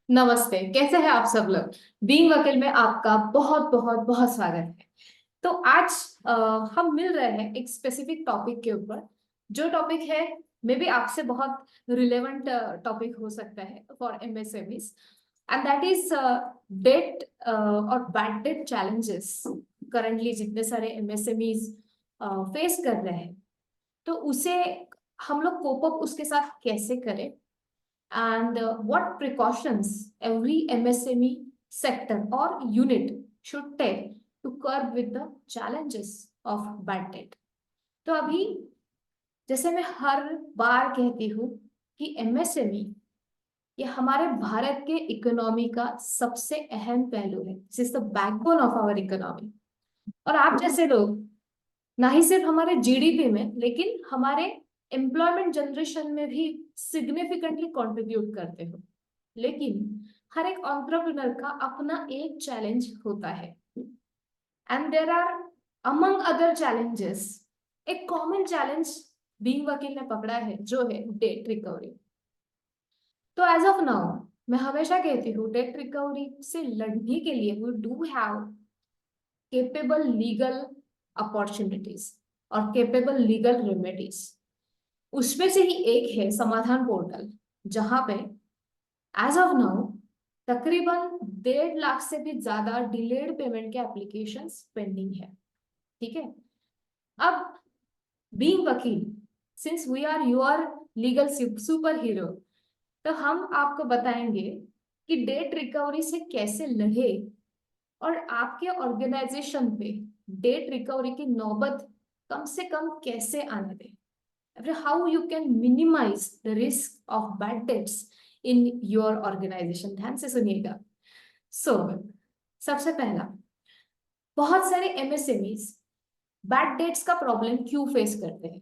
नमस्ते, कैसे हैं आप सब लोग। बीइंग वकील में आपका बहुत बहुत बहुत स्वागत है। तो आज अ, हम मिल रहे हैं एक स्पेसिफिक टॉपिक के ऊपर। जो टॉपिक है मे बी आपसे बहुत रिलेवेंट टॉपिक हो सकता है for MSMEs, and that is debt और बैड डेट चैलेंजेस। करंटली जितने सारे एमएसएमईज फेस कर रहे हैं, तो उसे हम लोग कोप अप उसके साथ कैसे करें, and what precautions every MSME sector or unit should take to curb with the challenges of bad debt। तो अभी जैसे मैं हर बार कहती हूँ कि एमएसएमई ये हमारे भारत के इकोनॉमी का सबसे अहम पहलू है। This is the backbone of our economy. और आप जैसे लोग ना ही सिर्फ हमारे जीडीपी में, लेकिन हमारे एम्प्लॉयमेंट जनरेशन में भी सिग्निफिकेंटली कंट्रीब्यूट करते हो। लेकिन हर एक एंटरप्रेन्योर का अपना एक चैलेंज होता है, and there are among other challenges एक कॉमन चैलेंज बीइंग वकील ने पकड़ा है, जो है डेट रिकवरी। तो एज ऑफ नाउ मैं हमेशा कहती हूँ डेट रिकवरी से लड़ने के लिए we do have capable legal opportunities और केपेबल लीगल रेमेडीज। उसमें से ही एक है समाधान पोर्टल, जहां पे एज ऑफ नाउ तकरीबन 1.5 लाख से भी ज्यादा डिलेड पेमेंट के एप्लीकेशंस पेंडिंग है। ठीक है। अब being Vakeel, since we are your legal super hero, तो हम आपको बताएंगे कि डेट रिकवरी से कैसे लड़े और आपके ऑर्गेनाइजेशन पे डेट रिकवरी की नौबत कम से कम कैसे आने दें। How you can minimise the risk of bad debts in your organisation. ध्यान से सुनिएगा। सो सबसे पहला, बहुत सारे एमएसएमईज बैड डेट्स का प्रॉब्लम क्यों फेस करते हैं,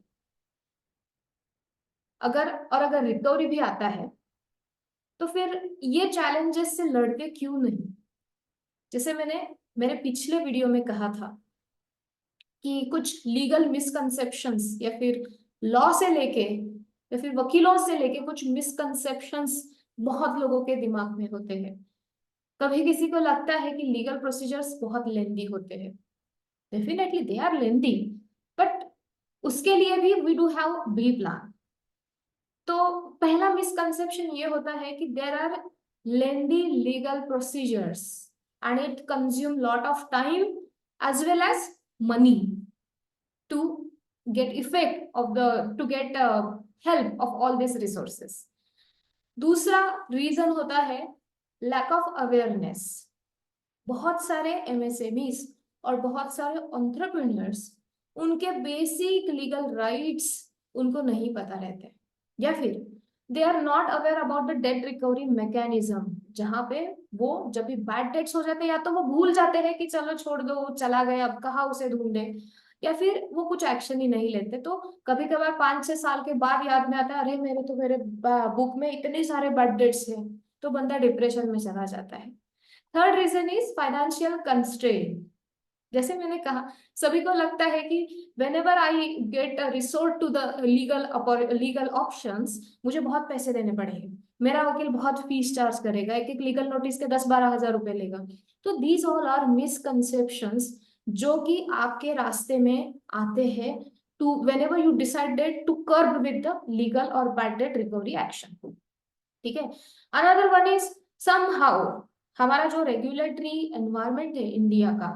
अगर रिकवरी भी आता है तो फिर ये चैलेंजेस से लड़ते क्यों नहीं। जैसे मैंने मेरे पिछले वीडियो में कहा था कि कुछ लीगल मिसकंसेप्शंस या फिर लॉ से लेके या फिर वकीलों से लेके कुछ मिसकंसेप्शंस बहुत लोगों के दिमाग में होते हैं। कभी किसी को लगता है कि लीगल प्रोसीजर्स बहुत लेंदी होते हैं। Definitely they are lengthy, but उसके लिए भी we do have B plan. तो पहला मिसकंसेप्शन ये होता है कि there are lengthy legal procedures and it consume lot of time as well as money to get effect of the to get help of all these resources। दूसरा reason होता है lack of awareness. बहुत सारे MSMEs और बहुत सारे entrepreneurs उनके basic legal rights उनको नहीं पता रहते, या फिर they are not aware about the debt recovery mechanism, जहां पे वो जब भी बैड डेट्स हो जाते हैं या तो वो भूल जाते हैं कि चलो छोड़ दो चला गया, अब कहाँ उसे ढूंढे, या फिर वो कुछ एक्शन ही नहीं लेते। तो कभी कभार 5-6 साल के बाद याद में आता है, अरे मेरे बुक में इतने सारे बैड डेट्स हैं, तो बंदा डिप्रेशन में चला जाता है। Third reason is financial constraint. जैसे मैंने कहा, सभी को लगता है कि whenever I get resort to the legal options, मुझे बहुत पैसे देने पड़ेंगे, मेरा वकील बहुत फीस चार्ज करेगा, एक एक लीगल नोटिस के 10-12 हजार रुपए लेगा। तो दीज ऑल आर मिसकंसेप्शंस जो कि आपके रास्ते में आते हैं to whenever you decided to curb with the legal और बैड डेट रिकवरी एक्शन। ठीक है। अनदर वन इज समहाउ हमारा जो रेगुलेटरी एनवायरमेंट है इंडिया का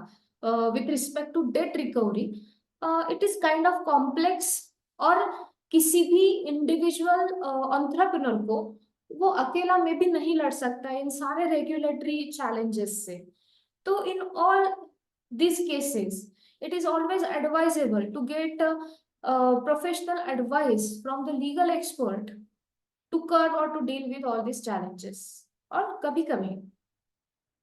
with respect to debt recovery, it is kind of complex. और किसी भी इंडिविजुअल एंटरप्रेन्योर को वो अकेला में भी नहीं लड़ सकता है इन सारे रेगुलेटरी चैलेंजेस से। तो in all these cases, it is always advisable to get professional advice from the legal expert to curb or to deal with all these challenges। और कभी कभी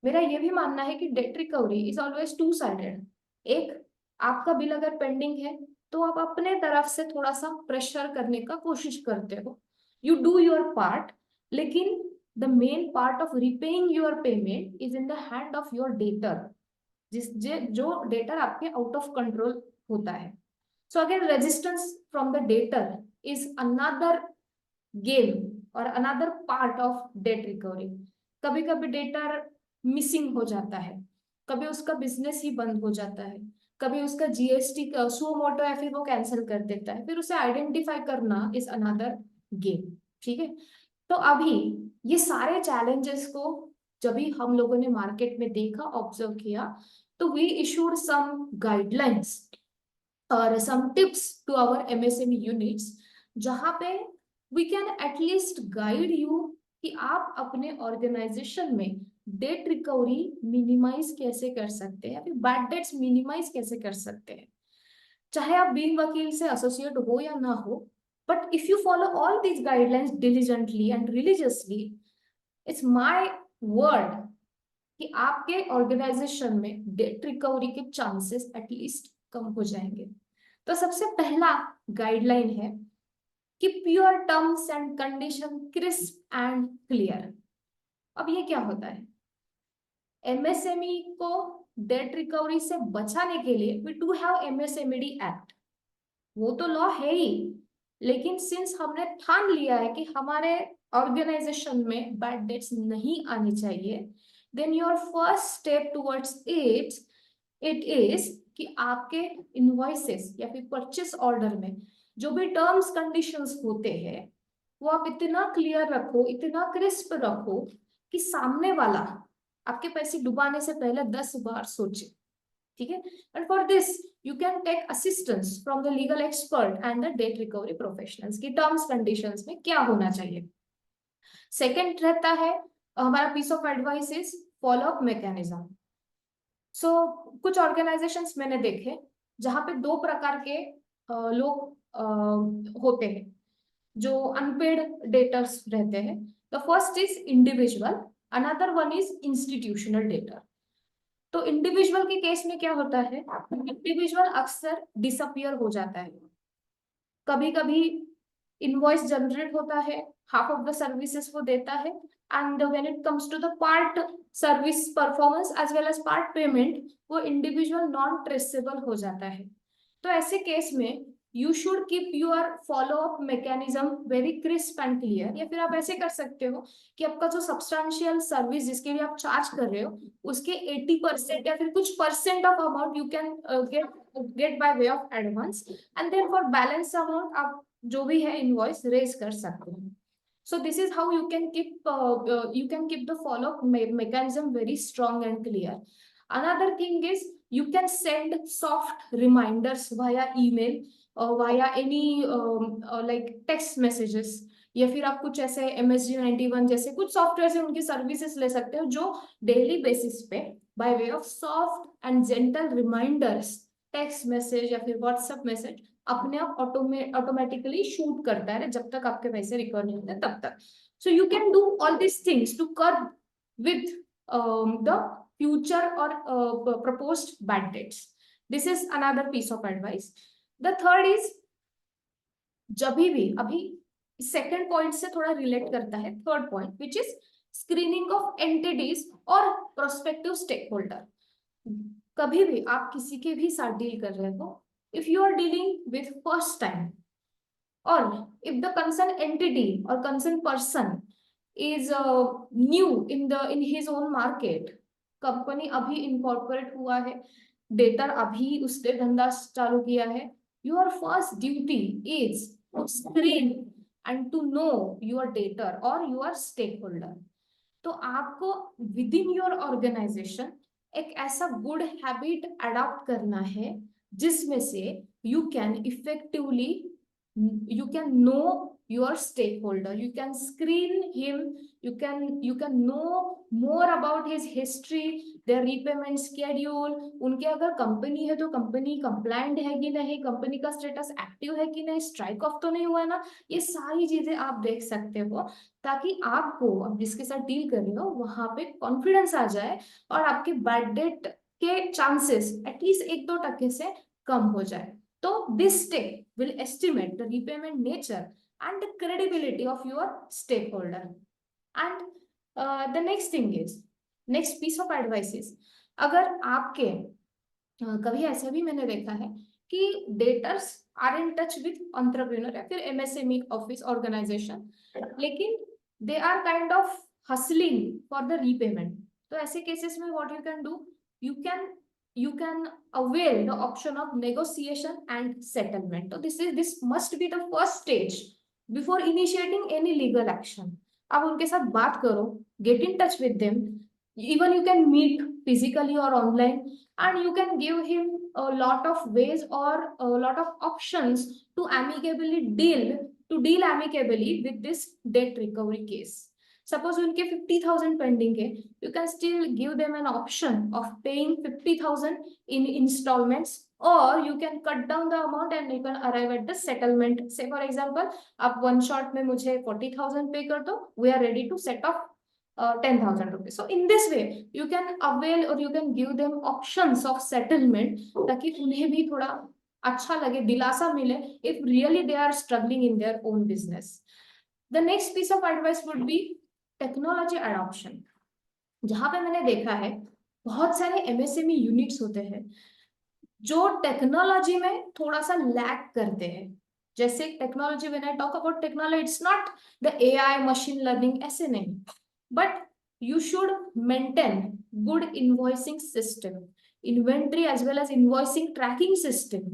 मेरा ये भी मानना है कि date recovery is always two sided. एक, आपका बिल अगर पेंडिंग है तो आप अपने तरफ से थोड़ा सा प्रेशर करने का कोशिश करते हो, यू डू योर पार्ट, लेकिन the main part of repaying your payment is in the hand of your debtor, जो डेटर आपके आउट ऑफ कंट्रोल होता है। So again resistance from the debtor is another game और another part of debt recovery. कभी कभी debtor missing हो जाता है, कभी उसका बिजनेस ही बंद हो जाता है, कभी उसका जीएसटी सो मोटो है फिर वो कैंसिल कर देता है, फिर उसे आइडेंटिफाई करना इज अनदर गेम। ठीक है, तो अभी ये सारे चैलेंजेस को जब भी हम लोगों ने मार्केट में देखा, ऑब्जर्व किया, तो वी इशूड सम गाइडलाइंस और some tips to our MSME units, जहां पे we can at least guide you कि आप अपने ऑर्गेनाइजेशन में डेट रिकवरी मिनिमाइज कैसे कर सकते हैं, फिर बैड डेट्स मिनिमाइज कैसे कर सकते हैं। चाहे आप बीइंग वकील से एसोसिएट हो या ना हो, but if you follow all these guidelines diligently and religiously, it's my word कि आपके ऑर्गेनाइजेशन में डेट रिकवरी के चांसेस एटलीस्ट कम हो जाएंगे। तो सबसे पहला गाइडलाइन है कि pure terms and condition crisp and clear. अब ये क्या होता है, एमएसएमई को डेट रिकवरी से बचाने के लिए we do have MSMED act, वो तो लॉ है ही, लेकिन सिंस हमने ठान लिया है कि हमारे ऑर्गेनाइजेशन में बैड डेट्स नहीं आनी चाहिए, then your first step towards it is कि आपके इनवॉइसेस या फिर परचेस ऑर्डर में जो भी टर्म्स कंडीशंस होते हैं वो आप इतना क्लियर रखो, इतना क्रिस्प रखो कि सामने वाला आपके पैसे डुबाने से पहले 10 बार सोचे। ठीक है, and for this you can take assistance from the legal expert and the debt recovery professionals की टर्म्स कंडीशंस में क्या होना चाहिए। सेकेंड रहता है हमारा piece of advice is follow up mechanism. So कुछ ऑर्गेनाइजेशंस मैंने देखे जहां पे दो प्रकार के लोग होते हैं जो अनपेड डेटर्स रहते हैं। The first is individual, another one is institutional debtor. तो इंडिविजुअल के केस में क्या होता है, इंडिविजुअल अक्सर डिसअपियर हो जाता है, कभी कभी इनवॉइस जनरेट होता है, हाफ ऑफ द सर्विसेज वो देता है, and when it comes to the part service performance as well as part payment, वो इंडिविजुअल नॉन ट्रेसेबल हो जाता है। तो ऐसे केस में you should keep your follow up mechanism very crisp and clear, या फिर आप ऐसे कर सकते हो कि आपका जो सब्सटेंशियल सर्विस जिसके लिए आप चार्ज कर रहे हो उसके 80% या फिर कुछ percent of amount you can get by way of advance, and then for balance amount आप जो भी है इनवॉइस रेज कर सकते हैं। So this is how you can keep the follow-up mechanism very strong and clear. Another thing is you can send soft reminders via email or via any like text messages, या फिर आप कुछ ऐसे MSG91 जैसे कुछ software से उनकी services ले सकते हो जो डेली बेसिस पे by way of soft and gentle reminders, text message या फिर व्हाट्सएप मैसेज अपने आप ऑटोमेटिकली शूट करता है जब तक आपके पैसे रिकवर नहीं होते तब तक। So you can do all this things to curb with the future और proposed bad debts. This is another piece of advice. The third is जब भी अभी सेकंड पॉइंट से थोड़ा रिलेट करता है third point which is screening of entities और prospective stake holder. कभी भी आप किसी के भी साथ डील कर रहे हो, if you are dealing with first time or if the concerned entity or concerned person is new in his own market, company अभी इनकॉर्पोरेट हुआ है, डेटर अभी उसने धंधा चालू किया है, your first duty is to screen and to know your debtor or your stakeholder. तो आपको विद इन योर ऑर्गेनाइजेशन एक ऐसा गुड हैबिट अडॉप्ट करना है जिसमें से you can effectively you can know your stakeholder, you can screen him, you can know more about his history, their repayment schedule, उनके अगर कंपनी है तो कंपनी कंप्लायंट है कि नहीं, कंपनी का स्टेटस एक्टिव है कि नहीं, स्ट्राइक ऑफ तो नहीं हुआ ना, ये सारी चीजें आप देख सकते हो ताकि आपको अब जिसके साथ डील कर रहे हो वहां पे कॉन्फिडेंस आ जाए और आपके बैड डेट के चांसेस एटलीस्ट 1-2% से कम हो जाए। तो this step will estimate the repayment nature and the credibility of your stakeholder. And the next thing is, next piece of advice is, अगर आपके कभी ऐसा भी मैंने देखा है कि debtors are in touch with entrepreneur या फिर MSME ऑफिस ऑर्गेनाइजेशन, लेकिन they are kind of hustling for the repayment. तो ऐसे केसेस में what you can do, you can avail the option of negotiation and settlement. तो this must be the first stage before initiating any legal action. आप उनके साथ बात करो, get in touch with them, even you can meet physically or online, and you can give him a lot of ways or a lot of options to deal amicably with this debt recovery case. Suppose उनके 50,000 pending है, you can still give them an option of paying 50,000 in installments, or you can cut down the amount and you can arrive at the settlement. Say for example, आप one shot में मुझे 40,000 पे कर दो, we are ready to set off 10,000 rupees. So in this way you can avail or you can give them options of settlement ताकि उन्हें भी थोड़ा अच्छा लगे, दिलासा मिले if really they are struggling in their own business. The next piece of advice would be technology adoption. जहां पे मैंने देखा है बहुत सारे एमएसएमई यूनिट्स होते हैं जो टेक्नोलॉजी में थोड़ा सा लैग करते हैं. जैसे technology, when I talk about technology, it's not the AI machine learning, ऐसे नहीं, but you should maintain good invoicing system, inventory as well as invoicing tracking system,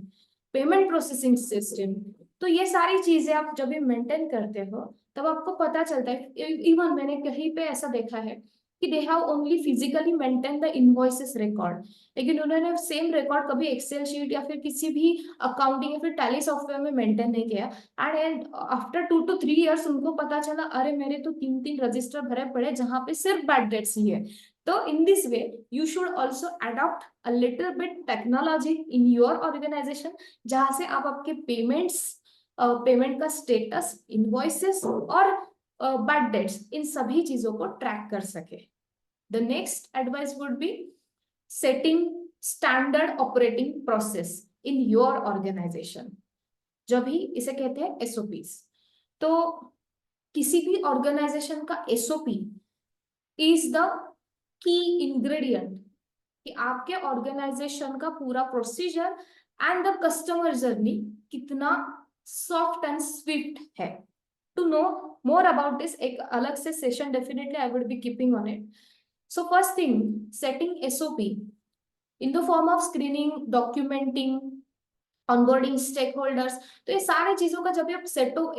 payment processing system. तो ये सारी चीजें आप जब भी मेंटेन करते हो तब आपको पता चलता है. इवन मैंने कहीं पे ऐसा देखा है कि they have only physically maintain the invoices record, लेकिन उन्होंने सेम रिकॉर्ड कभी एक्सेल शीट या फिर किसी भी अकाउंटिंग या फिर टैली सॉफ्टवेयर में मेंटेन नहीं किया. एंड आफ्टर 2 to 3 years उनको पता चला, अरे मेरे तो 3 रजिस्टर भरे पड़े जहां पे सिर्फ बैड डेट्स ही है. तो in this way you should also adopt a little bit technology in your organisation, जहां से आप आपके पेमेंट का स्टेटस, इनवॉइसेस और बैड डेट्स, इन सभी चीजों को ट्रैक कर सके. The next advice would be setting standard operating process in your organisation. जो भी इसे कहते हैं एसओपीस. तो किसी भी ऑर्गेनाइजेशन का SOP is the key ingredient कि आपके ऑर्गेनाइजेशन का पूरा procedure and the customer journey कितना सॉफ्ट एंड स्विफ्ट है. To know more about this, एक अलग से session definitely I would be keeping on it. So first thing, setting SOP in the form of screening, documenting, onboarding stakeholders. तो ये सारी चीजों का जब भी आप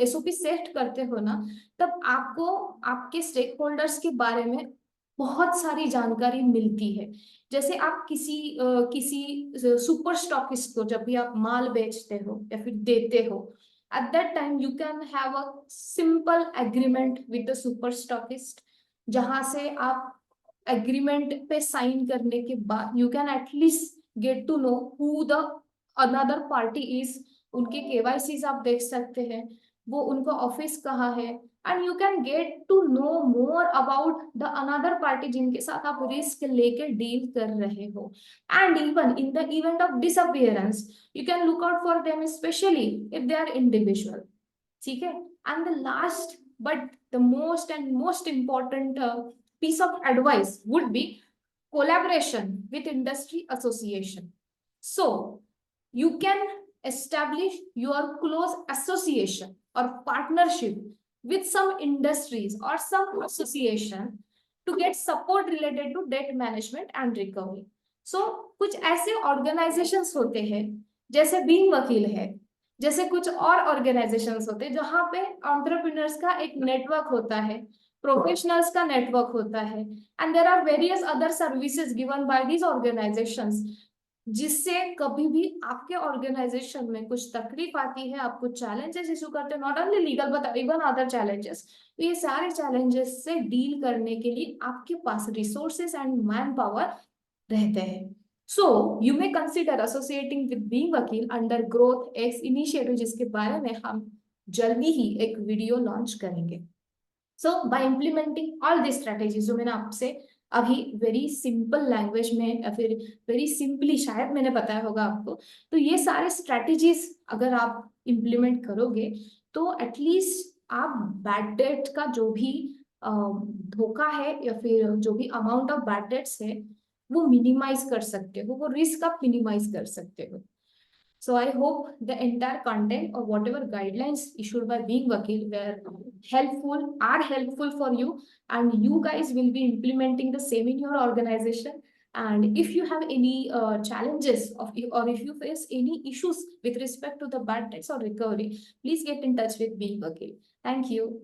SOP सेट करते हो ना, तब आपको आपके स्टेक होल्डर्स के बारे में बहुत सारी जानकारी मिलती है. जैसे आप किसी सुपर स्टॉकिस्ट को जब भी आप माल बेचते हो या फिर देते हो, at that time you can have a simple agreement with the super stockist, जहां से आप एग्रीमेंट पे साइन करने के बाद you can at least get to know who the another party is. उनके केवाईसीज आप देख सकते हैं, वो उनका ऑफिस कहाँ है, and you can get to know more about the another party जिनके साथ आप रिस्क लेके डील कर रहे हो. And even in the event of disappearance you can look out for them, especially if they are individual. ठीक है. And the last but the most important piece of advice would be collaboration with industry association. So you can establish your close association or partnership with some industries or some association to get support related to debt management and recovery. So कुछ ऐसे organisations होते हैं जैसे being वकील है, जैसे कुछ और ऑर्गेनाइजेशंस होते हैं जहां पे एंटरप्रेन्योर्स का एक नेटवर्क होता है, प्रोफेशनल्स का नेटवर्क होता है, and there are various other services given by these organisations, जिससे कभी भी आपके ऑर्गेनाइजेशन में कुछ तकलीफ आती है, आप कुछ चैलेंजेस इशू करते हैं, not only legal but even other challenges, तो ये सारे चैलेंजेस से डील करने के लिए आपके पास रिसोर्सेस एंड मैन पावर रहते हैं. So you may consider associating with being वकील अंडर ग्रोथ एक्स इनिशिएटिव, जिसके बारे में हम जल्दी ही एक वीडियो लॉन्च करेंगे. So by implementing all this strategies जो मैंने आपसे अभी वेरी सिंपल लैंग्वेज में या फिर वेरी सिंपली शायद मैंने बताया होगा आपको, तो ये सारे स्ट्रेटेजीज अगर आप इम्प्लीमेंट करोगे तो एटलीस्ट आप बैड डेट का जो भी धोखा है या फिर जो भी अमाउंट ऑफ बैड डेट्स है वो मिनिमाइज कर सकते हो, वो रिस्क आप मिनिमाइज कर सकते हो. So I hope the entire content or whatever guidelines issued by Being Vakil are helpful for you, and you guys will be implementing the same in your organization. And if you have any challenges or if you face any issues with respect to the bad debts or recovery, please get in touch with Being Vakil. Thank you.